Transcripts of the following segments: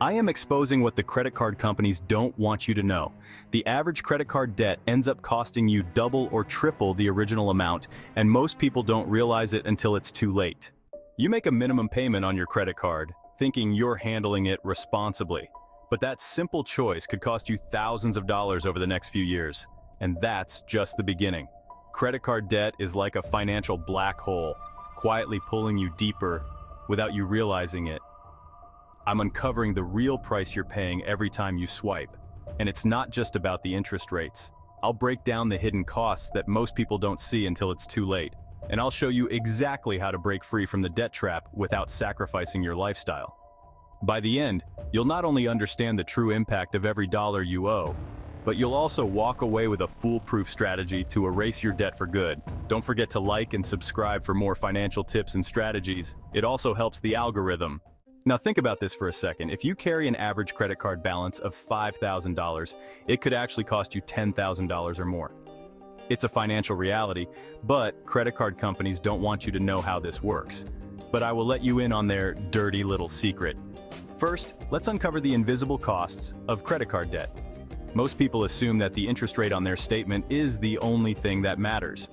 I am exposing what the credit card companies don't want you to know. The average credit card debt ends up costing you double or triple the original amount, and most people don't realize it until it's too late. You make a minimum payment on your credit card, thinking you're handling it responsibly. But that simple choice could cost you thousands of dollars over the next few years. And that's just the beginning. Credit card debt is like a financial black hole, quietly pulling you deeper without you realizing it. I'm uncovering the real price you're paying every time you swipe. And it's not just about the interest rates. I'll break down the hidden costs that most people don't see until it's too late. And I'll show you exactly how to break free from the debt trap without sacrificing your lifestyle. By the end, you'll not only understand the true impact of every dollar you owe, but you'll also walk away with a foolproof strategy to erase your debt for good. Don't forget to like and subscribe for more financial tips and strategies. It also helps the algorithm. Now think about this for a second. If you carry an average credit card balance of $5,000, it could actually cost you $10,000 or more. It's a financial reality, but credit card companies don't want you to know how this works. But I will let you in on their dirty little secret. First, let's uncover the invisible costs of credit card debt. Most people assume that the interest rate on their statement is the only thing that matters.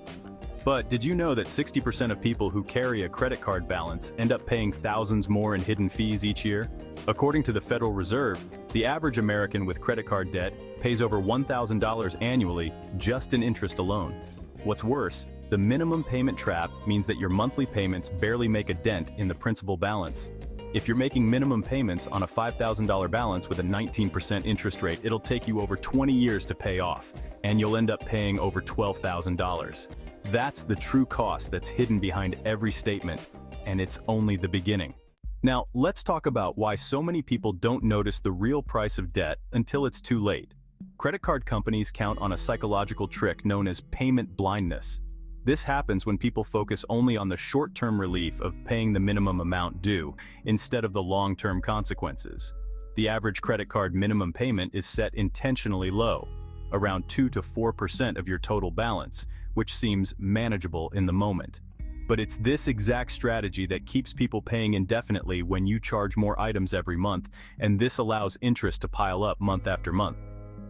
But did you know that 60% of people who carry a credit card balance end up paying thousands more in hidden fees each year? According to the Federal Reserve, the average American with credit card debt pays over $1,000 annually just in interest alone. What's worse, the minimum payment trap means that your monthly payments barely make a dent in the principal balance. If you're making minimum payments on a $5,000 balance with a 19% interest rate, it'll take you over 20 years to pay off, and you'll end up paying over $12,000. That's the true cost that's hidden behind every statement, and it's only the beginning. Now, let's talk about why so many people don't notice the real price of debt until it's too late. Credit card companies count on a psychological trick known as payment blindness. This happens when people focus only on the short-term relief of paying the minimum amount due, instead of the long-term consequences. The average credit card minimum payment is set intentionally low, around 2 to 4% of your total balance, which seems manageable in the moment. But it's this exact strategy that keeps people paying indefinitely when you charge more items every month, and this allows interest to pile up month after month.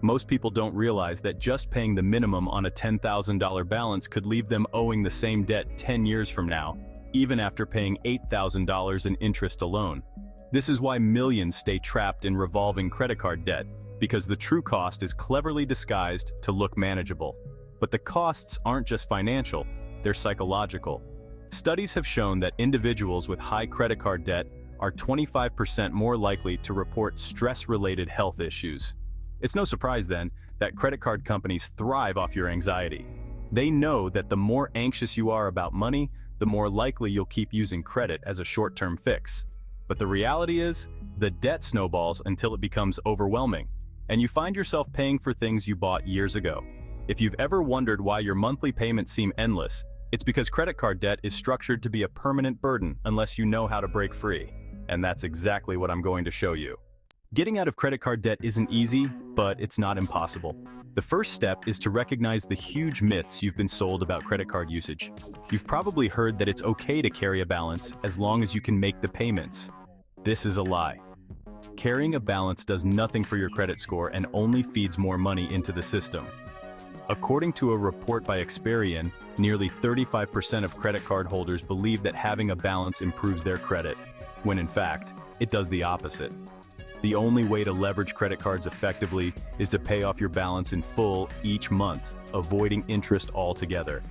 Most people don't realize that just paying the minimum on a $10,000 balance could leave them owing the same debt 10 years from now, even after paying $8,000 in interest alone. This is why millions stay trapped in revolving credit card debt, because the true cost is cleverly disguised to look manageable. But the costs aren't just financial, they're psychological. Studies have shown that individuals with high credit card debt are 25% more likely to report stress-related health issues. It's no surprise then that credit card companies thrive off your anxiety. They know that the more anxious you are about money, the more likely you'll keep using credit as a short-term fix. But the reality is, the debt snowballs until it becomes overwhelming, and you find yourself paying for things you bought years ago. If you've ever wondered why your monthly payments seem endless, it's because credit card debt is structured to be a permanent burden unless you know how to break free. And that's exactly what I'm going to show you. Getting out of credit card debt isn't easy, but it's not impossible. The first step is to recognize the huge myths you've been sold about credit card usage. You've probably heard that it's okay to carry a balance as long as you can make the payments. This is a lie. Carrying a balance does nothing for your credit score and only feeds more money into the system. According to a report by Experian, nearly 35% of credit card holders believe that having a balance improves their credit, when in fact, it does the opposite. The only way to leverage credit cards effectively is to pay off your balance in full each month, avoiding interest altogether.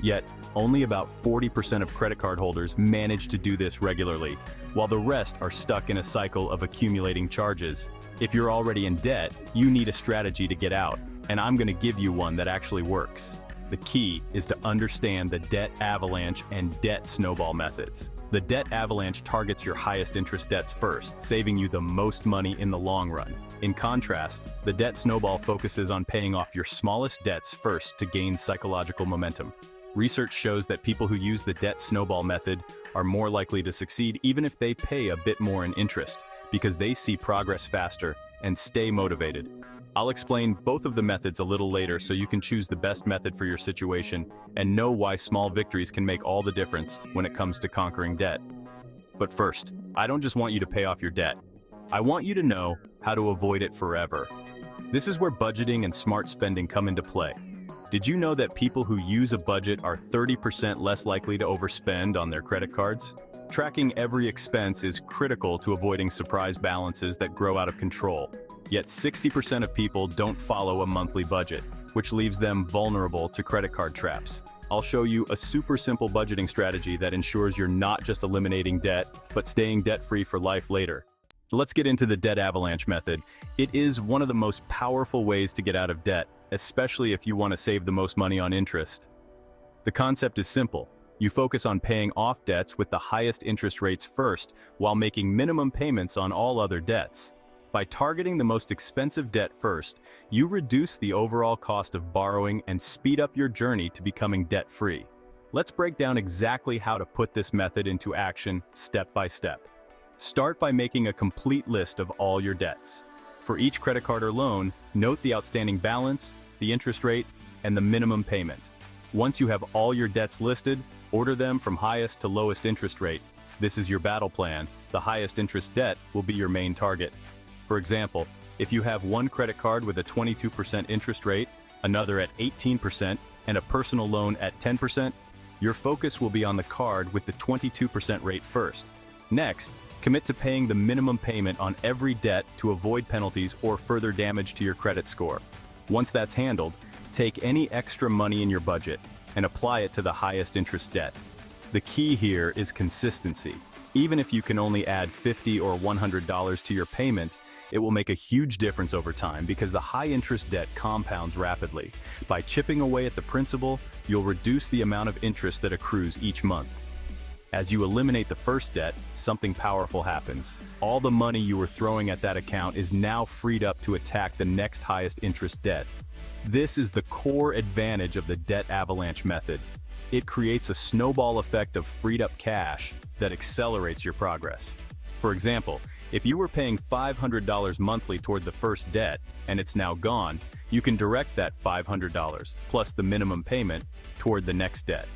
Yet, only about 40% of credit card holders manage to do this regularly, while the rest are stuck in a cycle of accumulating charges. If you're already in debt, you need a strategy to get out, and I'm going to give you one that actually works. The key is to understand the debt avalanche and debt snowball methods. The debt avalanche targets your highest interest debts first, saving you the most money in the long run. In contrast, the debt snowball focuses on paying off your smallest debts first to gain psychological momentum. Research shows that people who use the debt snowball method are more likely to succeed even if they pay a bit more in interest, because they see progress faster and stay motivated. I'll explain both of the methods a little later so you can choose the best method for your situation and know why small victories can make all the difference when it comes to conquering debt. But first, I don't just want you to pay off your debt. I want you to know how to avoid it forever. This is where budgeting and smart spending come into play. Did you know that people who use a budget are 30% less likely to overspend on their credit cards? Tracking every expense is critical to avoiding surprise balances that grow out of control. Yet 60% of people don't follow a monthly budget, which leaves them vulnerable to credit card traps. I'll show you a super simple budgeting strategy that ensures you're not just eliminating debt, but staying debt-free for life later. Let's get into the debt avalanche method. It is one of the most powerful ways to get out of debt, especially if you want to save the most money on interest. The concept is simple. You focus on paying off debts with the highest interest rates first, while making minimum payments on all other debts. By targeting the most expensive debt first, you reduce the overall cost of borrowing and speed up your journey to becoming debt-free. Let's break down exactly how to put this method into action step by step. Start by making a complete list of all your debts. For each credit card or loan, note the outstanding balance, the interest rate, and the minimum payment. Once you have all your debts listed, order them from highest to lowest interest rate. This is your battle plan. The highest interest debt will be your main target. For example, if you have one credit card with a 22% interest rate, another at 18%, and a personal loan at 10%, your focus will be on the card with the 22% rate first. Next, commit to paying the minimum payment on every debt to avoid penalties or further damage to your credit score. Once that's handled, take any extra money in your budget and apply it to the highest interest debt. The key here is consistency. Even if you can only add $50 or $100 to your payment, it will make a huge difference over time because the high-interest debt compounds rapidly. By chipping away at the principal, you'll reduce the amount of interest that accrues each month. As you eliminate the first debt, something powerful happens. All the money you were throwing at that account is now freed up to attack the next highest interest debt. This is the core advantage of the debt avalanche method. It creates a snowball effect of freed up cash that accelerates your progress. For example, if you were paying $500 monthly toward the first debt, and it's now gone, you can direct that $500, plus the minimum payment, toward the next debt.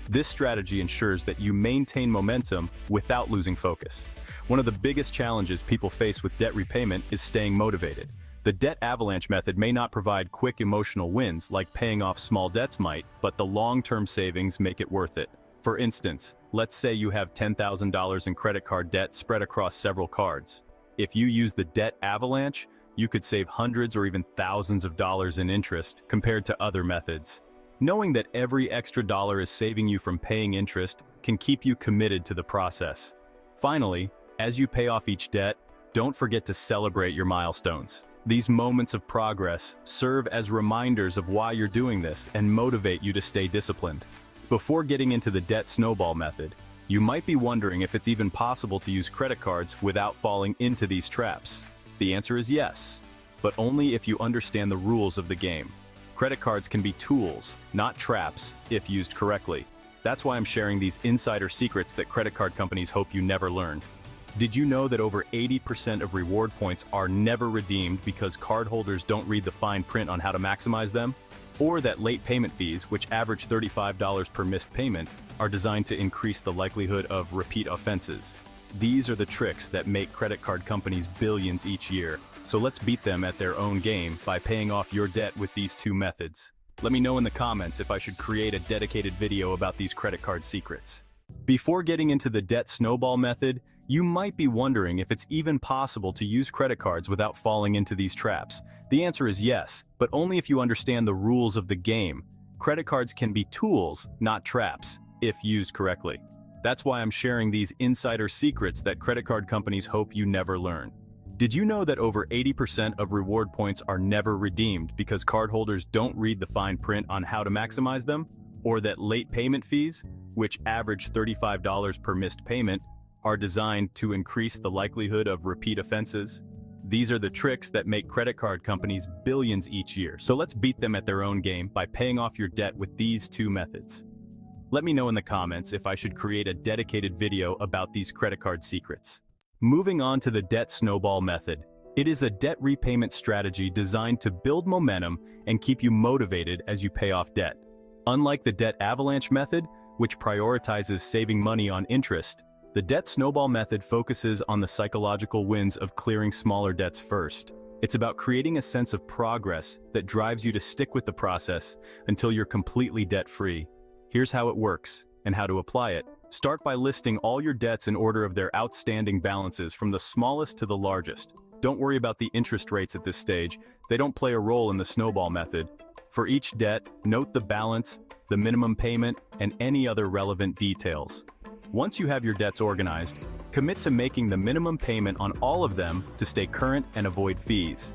This strategy ensures that you maintain momentum without losing focus. One of the biggest challenges people face with debt repayment is staying motivated. The debt avalanche method may not provide quick emotional wins like paying off small debts might, but the long-term savings make it worth it. For instance, let's say you have $10,000 in credit card debt spread across several cards. If you use the debt avalanche, you could save hundreds or even thousands of dollars in interest compared to other methods. Knowing that every extra dollar is saving you from paying interest can keep you committed to the process. Finally, as you pay off each debt, don't forget to celebrate your milestones. These moments of progress serve as reminders of why you're doing this and motivate you to stay disciplined. Before getting into the debt snowball method, you might be wondering if it's even possible to use credit cards without falling into these traps. The answer is yes, but only if you understand the rules of the game. Credit cards can be tools, not traps, if used correctly. That's why I'm sharing these insider secrets that credit card companies hope you never learn. Did you know that over 80% of reward points are never redeemed because cardholders don't read the fine print on how to maximize them? Or that late payment fees, which average $35 per missed payment, are designed to increase the likelihood of repeat offenses. These are the tricks that make credit card companies billions each year. So let's beat them at their own game by paying off your debt with these two methods. Let me know in the comments if I should create a dedicated video about these credit card secrets. Before getting into the debt snowball method, you might be wondering if it's even possible to use credit cards without falling into these traps. The answer is yes, but only if you understand the rules of the game. Credit cards can be tools, not traps, if used correctly. That's why I'm sharing these insider secrets that credit card companies hope you never learn. Did you know that over 80% of reward points are never redeemed because cardholders don't read the fine print on how to maximize them? Or that late payment fees, which average $35 per missed payment, are designed to increase the likelihood of repeat offenses? These are the tricks that make credit card companies billions each year. So let's beat them at their own game by paying off your debt with these two methods. Let me know in the comments if I should create a dedicated video about these credit card secrets. Moving on to the debt snowball method. It is a debt repayment strategy designed to build momentum and keep you motivated as you pay off debt. Unlike the debt avalanche method, which prioritizes saving money on interest, The debt snowball method focuses on the psychological wins of clearing smaller debts first. It's about creating a sense of progress that drives you to stick with the process until you're completely debt-free. Here's how it works and how to apply it. Start by listing all your debts in order of their outstanding balances from the smallest to the largest. Don't worry about the interest rates at this stage. They don't play a role in the snowball method. For each debt, note the balance, the minimum payment, and any other relevant details. Once you have your debts organized, commit to making the minimum payment on all of them to stay current and avoid fees.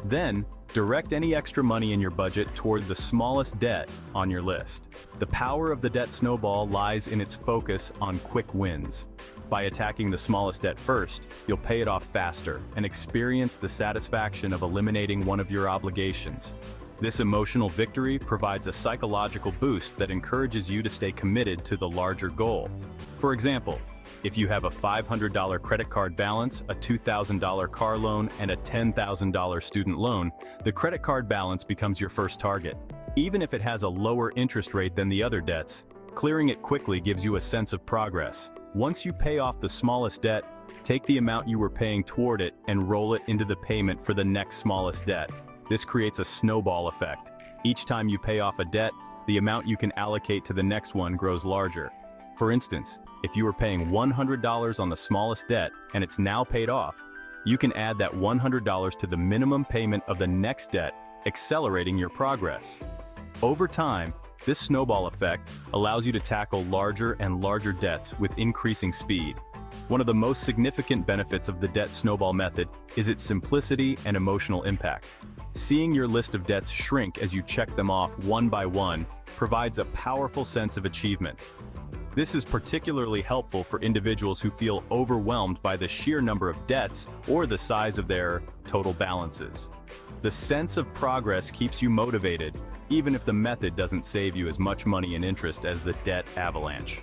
Then, direct any extra money in your budget toward the smallest debt on your list. The power of the debt snowball lies in its focus on quick wins. By attacking the smallest debt first, you'll pay it off faster and experience the satisfaction of eliminating one of your obligations. This emotional victory provides a psychological boost that encourages you to stay committed to the larger goal. For example, if you have a $500 credit card balance, a $2,000 car loan, and a $10,000 student loan, the credit card balance becomes your first target. Even if it has a lower interest rate than the other debts, clearing it quickly gives you a sense of progress. Once you pay off the smallest debt, take the amount you were paying toward it and roll it into the payment for the next smallest debt. This creates a snowball effect. Each time you pay off a debt, the amount you can allocate to the next one grows larger. For instance, if you were paying $100 on the smallest debt and it's now paid off, you can add that $100 to the minimum payment of the next debt, accelerating your progress. Over time, this snowball effect allows you to tackle larger and larger debts with increasing speed. One of the most significant benefits of the debt snowball method is its simplicity and emotional impact. Seeing your list of debts shrink as you check them off one by one provides a powerful sense of achievement. This is particularly helpful for individuals who feel overwhelmed by the sheer number of debts or the size of their total balances. The sense of progress keeps you motivated, even if the method doesn't save you as much money in interest as the debt avalanche.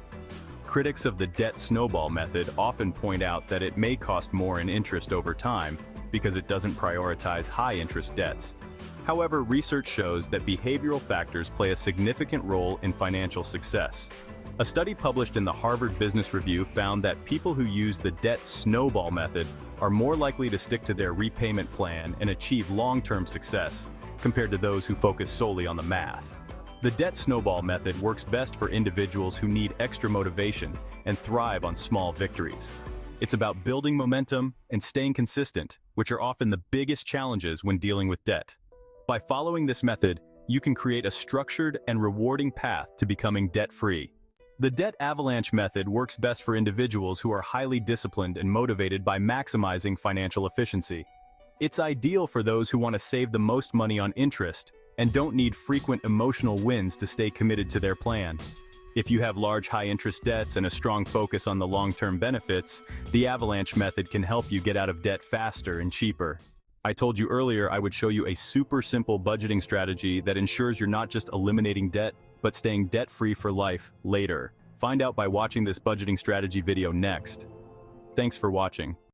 Critics of the debt snowball method often point out that it may cost more in interest over time because it doesn't prioritize high-interest debts. However, research shows that behavioral factors play a significant role in financial success. A study published in the Harvard Business Review found that people who use the debt snowball method are more likely to stick to their repayment plan and achieve long-term success compared to those who focus solely on the math. The debt snowball method works best for individuals who need extra motivation and thrive on small victories. It's about building momentum and staying consistent, which are often the biggest challenges when dealing with debt. By following this method, you can create a structured and rewarding path to becoming debt-free. The debt avalanche method works best for individuals who are highly disciplined and motivated by maximizing financial efficiency. It's ideal for those who want to save the most money on interest and don't need frequent emotional wins to stay committed to their plan. If you have large high-interest debts and a strong focus on the long-term benefits, the avalanche method can help you get out of debt faster and cheaper. I told you earlier I would show you a super simple budgeting strategy that ensures you're not just eliminating debt, but staying debt-free for life later. Find out by watching this budgeting strategy video next. Thanks for watching.